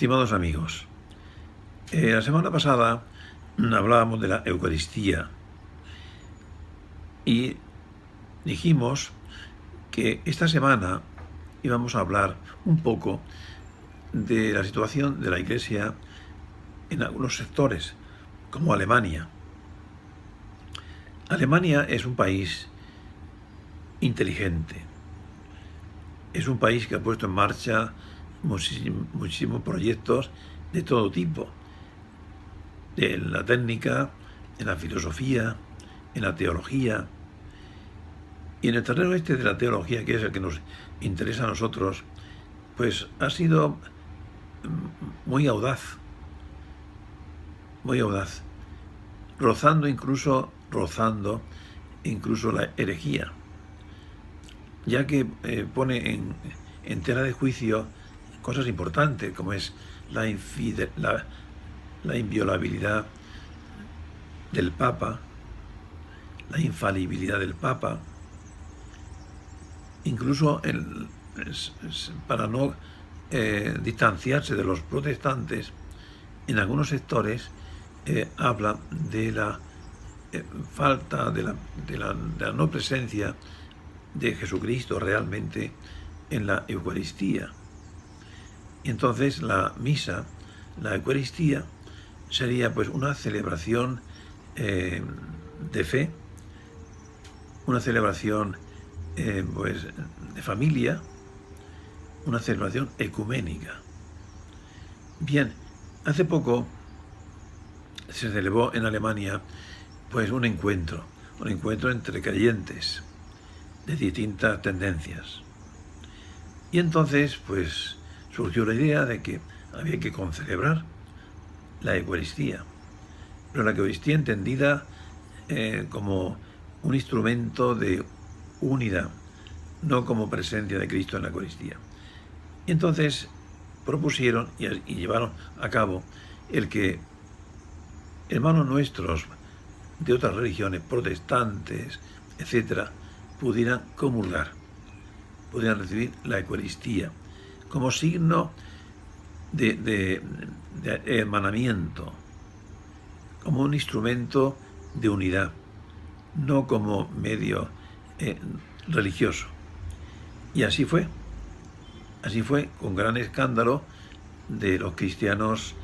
Estimados amigos, la semana pasada hablábamos de la Eucaristía y dijimos que esta semana íbamos a hablar un poco de la situación de la Iglesia en algunos sectores, como Alemania. Alemania es un país inteligente, es un país que ha puesto en marcha muchísimos proyectos de todo tipo, en la técnica, en la filosofía, en la teología. Y en el terreno de la teología, que es el que nos interesa a nosotros, pues ha sido muy audaz, rozando incluso la herejía, ya que pone en tela de juicio cosas importantes, como es la inviolabilidad del Papa, la infalibilidad del Papa, incluso para no distanciarse de los protestantes, en algunos sectores habla de la falta de la no presencia de Jesucristo realmente en la Eucaristía. Y entonces la misa, la Eucaristía, sería pues una celebración de fe, una celebración pues de familia, una celebración ecuménica. Bien, hace poco se celebró en Alemania pues un encuentro entre creyentes de distintas tendencias. Y entonces pues surgió la idea de que había que concelebrar la Eucaristía, pero la Eucaristía entendida como un instrumento de unidad, no como presencia de Cristo en la Eucaristía. Y entonces propusieron y llevaron a cabo el que hermanos nuestros de otras religiones, protestantes, etcétera, pudieran comulgar, pudieran recibir la Eucaristía como signo de hermanamiento, como un instrumento de unidad, no como medio religioso. Y así fue con gran escándalo de los cristianos,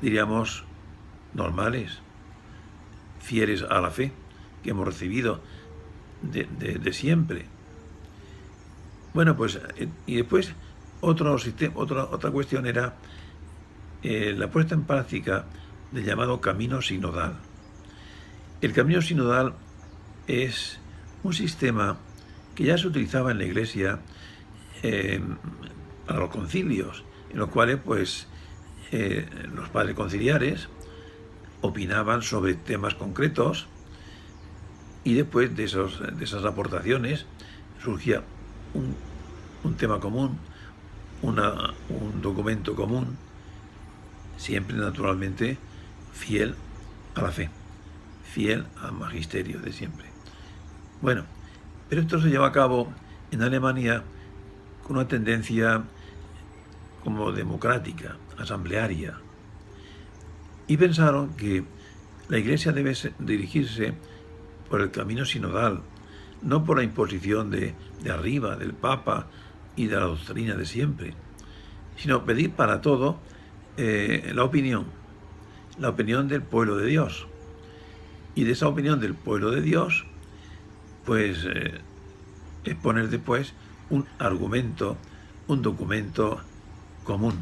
diríamos, normales, fieles a la fe que hemos recibido de siempre. Bueno, pues, y después otra cuestión era la puesta en práctica del llamado camino sinodal. El camino sinodal es un sistema que ya se utilizaba en la Iglesia para los concilios, en los cuales pues los padres conciliares opinaban sobre temas concretos y después de esas aportaciones surgía un tema común, un documento común, siempre naturalmente fiel a la fe, fiel al magisterio de siempre. Bueno, pero esto se lleva a cabo en Alemania con una tendencia como democrática, asamblearia, y pensaron que la Iglesia debe dirigirse por el camino sinodal, no por la imposición de arriba, del Papa y de la doctrina de siempre, sino pedir para todo la opinión del pueblo de Dios. Y de esa opinión del pueblo de Dios, pues exponer después un argumento, un documento común.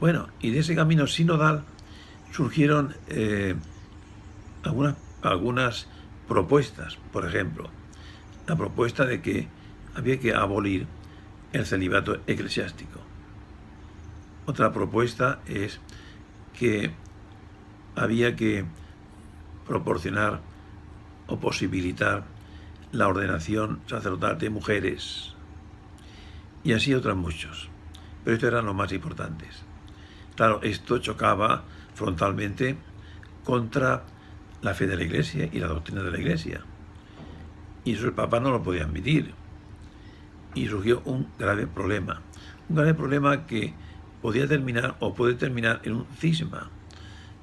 Bueno, y de ese camino sinodal surgieron algunas propuestas. Por ejemplo, la propuesta de que había que abolir el celibato eclesiástico. Otra propuesta es que había que proporcionar o posibilitar la ordenación sacerdotal de mujeres, y así otras muchos. Pero estos eran los más importantes. Claro, esto chocaba frontalmente contra la fe de la Iglesia y la doctrina de la Iglesia. Y eso el Papa no lo podía admitir. Y surgió un grave problema que podía terminar o puede terminar en un cisma.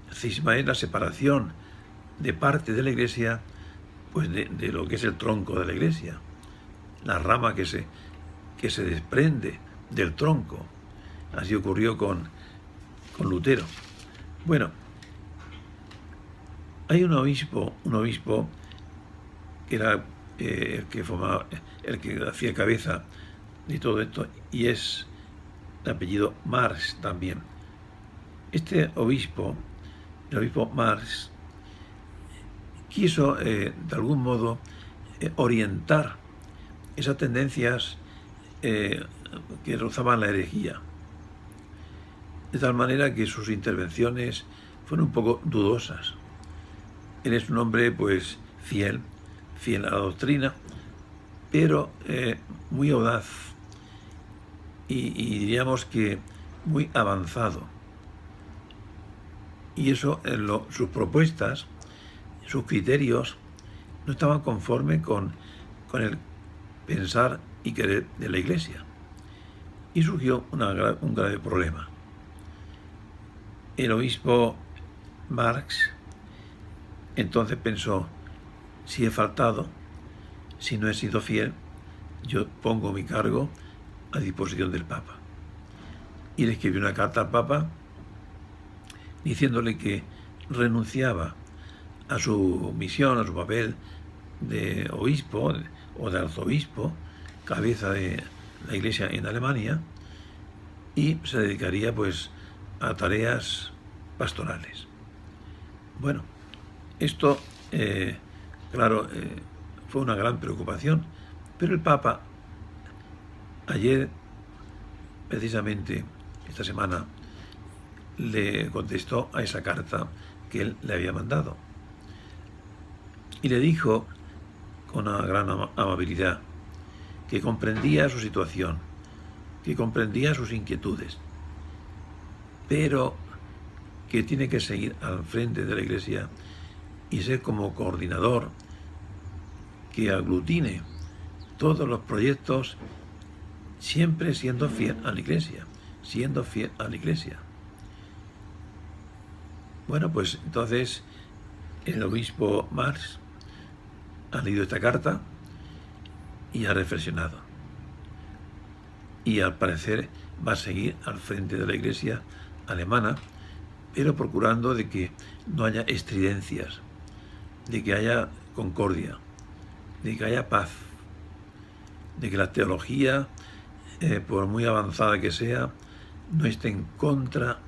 El cisma es la separación de parte de la Iglesia, pues de lo que es el tronco de la Iglesia, la rama que se desprende del tronco. Así ocurrió con Lutero. Bueno, hay un obispo que era el que hacía cabeza de todo esto, y es de apellido Marx también. Este obispo, el obispo Marx, quiso de algún modo orientar esas tendencias que rozaban la herejía, de tal manera que sus intervenciones fueron un poco dudosas. Él es un hombre pues fiel a la doctrina, pero muy audaz y diríamos que muy avanzado. Y eso, sus propuestas, sus criterios, no estaban conformes con el pensar y querer de la Iglesia. Y surgió un grave problema. El obispo Marx entonces pensó: si he faltado, si no he sido fiel, yo pongo mi cargo a disposición del Papa. Y le escribió una carta al Papa diciéndole que renunciaba a su misión, a su papel de obispo o de arzobispo, cabeza de la Iglesia en Alemania, y se dedicaría pues a tareas pastorales. Bueno, esto, claro, fue una gran preocupación, pero el Papa ayer, precisamente esta semana, le contestó a esa carta que él le había mandado y le dijo con una gran amabilidad que comprendía su situación, que comprendía sus inquietudes, pero que tiene que seguir al frente de la Iglesia y ser como coordinador que aglutine todos los proyectos, siempre siendo fiel a la Iglesia, siendo fiel a la Iglesia. Bueno, pues entonces el obispo Marx ha leído esta carta y ha reflexionado. Y al parecer va a seguir al frente de la Iglesia alemana, pero procurando de que no haya estridencias, de que haya concordia, de que haya paz, de que la teología, por muy avanzada que sea, no esté en contra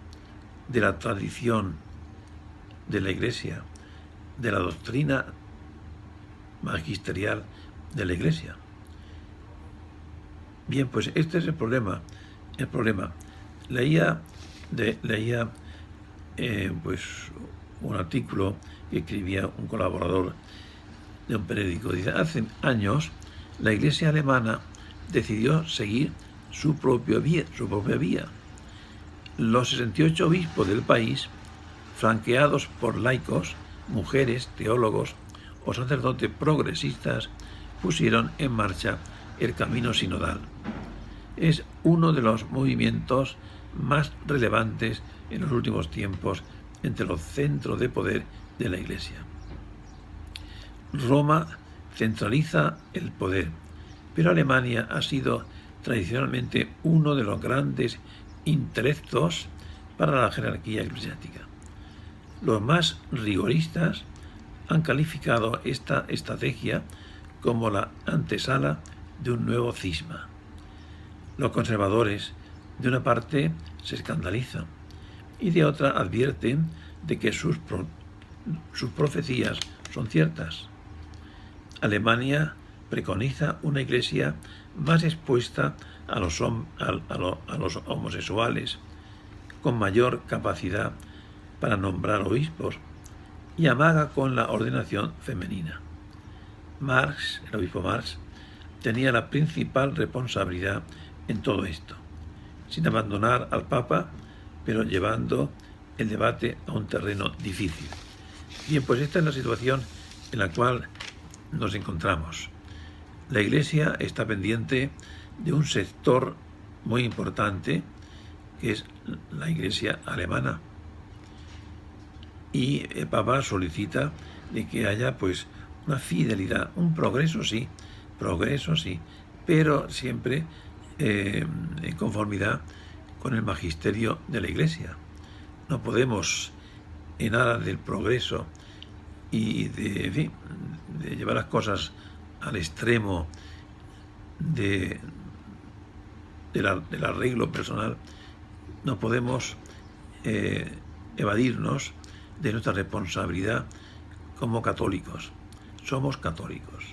de la tradición de la Iglesia, de la doctrina magisterial de la Iglesia. Bien, pues este es el problema. Leía pues un artículo que escribía un colaborador de un periódico. Dice: hace años la Iglesia alemana decidió seguir su propia vía. Los 68 obispos del país, flanqueados por laicos, mujeres, teólogos o sacerdotes progresistas, pusieron en marcha el camino sinodal. Es uno de los movimientos más relevantes en los últimos tiempos entre los centros de poder de la Iglesia. Roma centraliza el poder, pero Alemania ha sido tradicionalmente uno de los grandes intelectos para la jerarquía eclesiástica. Los más rigoristas han calificado esta estrategia como la antesala de un nuevo cisma. Los conservadores, de una parte, se escandalizan y de otra advierten de que sus profecías son ciertas. Alemania preconiza una iglesia más expuesta a los homosexuales, con mayor capacidad para nombrar obispos, y amaga con la ordenación femenina. Marx, el obispo Marx, tenía la principal responsabilidad en todo esto, sin abandonar al Papa, pero llevando el debate a un terreno difícil. Bien, pues esta es la situación en la cual nos encontramos. La Iglesia está pendiente de un sector muy importante, que es la Iglesia alemana. Y el Papa solicita de que haya pues una fidelidad, un progreso sí, pero siempre en conformidad con el magisterio de la Iglesia. No podemos, en aras del progreso y de, en fin, de llevar las cosas al extremo del arreglo personal, no podemos evadirnos de nuestra responsabilidad como católicos. Somos católicos.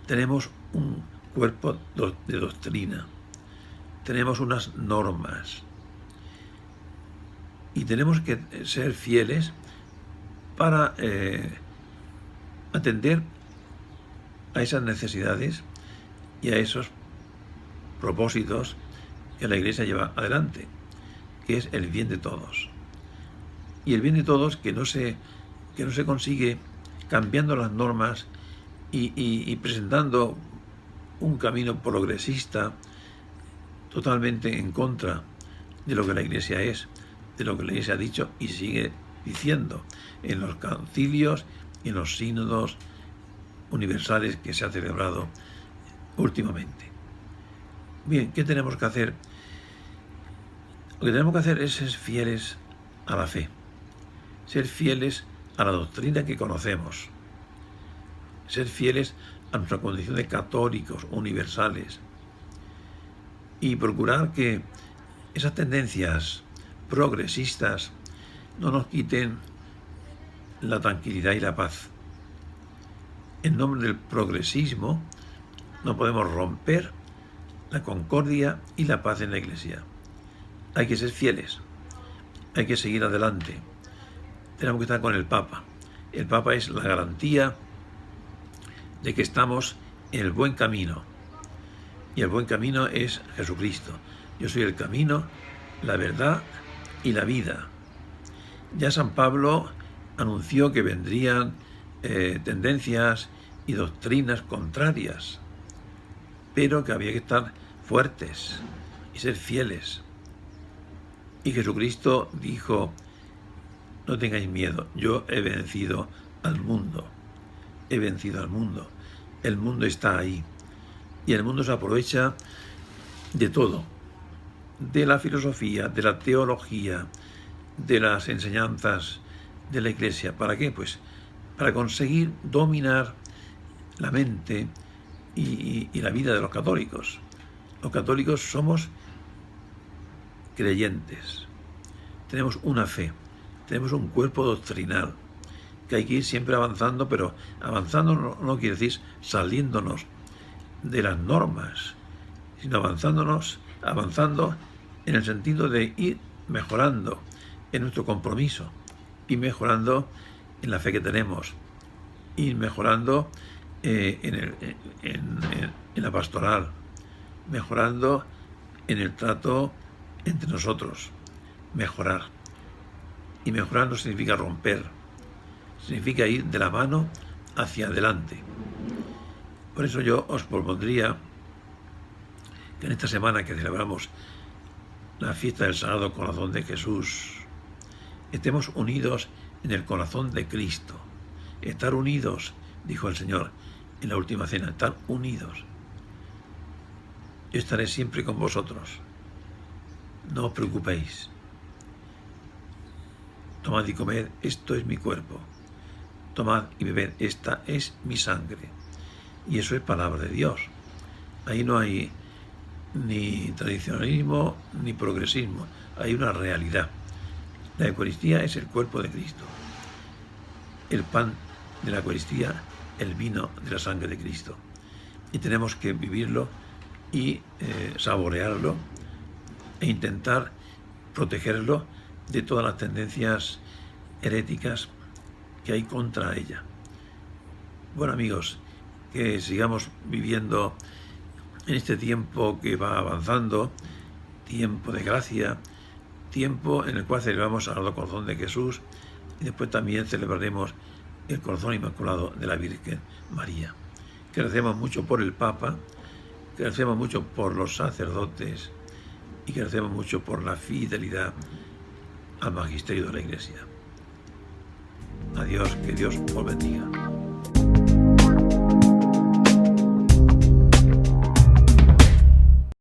Tenemos un cuerpo de doctrina. Tenemos unas normas. Y tenemos que ser fieles para atender a esas necesidades y a esos propósitos que la Iglesia lleva adelante, que es el bien de todos. Y el bien de todos que no se consigue cambiando las normas y presentando un camino progresista totalmente en contra de lo que la Iglesia es, de lo que la Iglesia ha dicho y sigue diciendo en los concilios y en los sínodos universales que se ha celebrado últimamente. Bien, ¿qué tenemos que hacer? Lo que tenemos que hacer es ser fieles a la fe, ser fieles a la doctrina que conocemos, ser fieles a nuestra condición de católicos universales y procurar que esas tendencias progresistas no nos quiten la tranquilidad y la paz. En nombre del progresismo no podemos romper la concordia y la paz en la Iglesia. Hay que ser fieles, hay que seguir adelante. Tenemos que estar con el Papa. El Papa es la garantía de que estamos en el buen camino. Y el buen camino es Jesucristo. Yo soy el camino, la verdad y la vida. Ya San Pablo anunció que vendrían tendencias y doctrinas contrarias, pero que había que estar fuertes y ser fieles. Y Jesucristo dijo: no tengáis miedo, yo he vencido al mundo. He vencido al mundo. El mundo está ahí. Y el mundo se aprovecha de todo. De la filosofía, de la teología, de las enseñanzas de la Iglesia. ¿Para qué? Pues para conseguir dominar la mente y la vida de los católicos. Los católicos somos creyentes. Tenemos una fe. Tenemos un cuerpo doctrinal que hay que ir siempre avanzando, pero avanzando no quiere decir saliéndonos de las normas, sino avanzando en el sentido de ir mejorando en nuestro compromiso, ir mejorando en la fe que tenemos, ir mejorando en la pastoral, mejorando en el trato entre nosotros, mejorar. Y mejorar no significa romper, significa ir de la mano hacia adelante. Por eso yo os propondría que en esta semana que celebramos la fiesta del Sagrado Corazón de Jesús, estemos unidos en el corazón de Cristo. Estar unidos, dijo el Señor en la última cena, estar unidos. Yo estaré siempre con vosotros. No os preocupéis. Tomad y comed, esto es mi cuerpo. Tomad y bebed, esta es mi sangre. Y eso es palabra de Dios. Ahí no hay ni tradicionalismo ni progresismo. Hay una realidad. La Eucaristía es el cuerpo de Cristo. El pan de la Eucaristía, el vino de la sangre de Cristo. Y tenemos que vivirlo y saborearlo e intentar protegerlo de todas las tendencias heréticas que hay contra ella. Bueno, amigos, que sigamos viviendo en este tiempo que va avanzando, tiempo de gracia, tiempo en el cual celebramos al Sagrado Corazón de Jesús y después también celebraremos el Corazón Inmaculado de la Virgen María. Que recemos mucho por el Papa, que recemos mucho por los sacerdotes y que recemos mucho por la fidelidad al magisterio de la Iglesia. Adiós, que Dios os bendiga.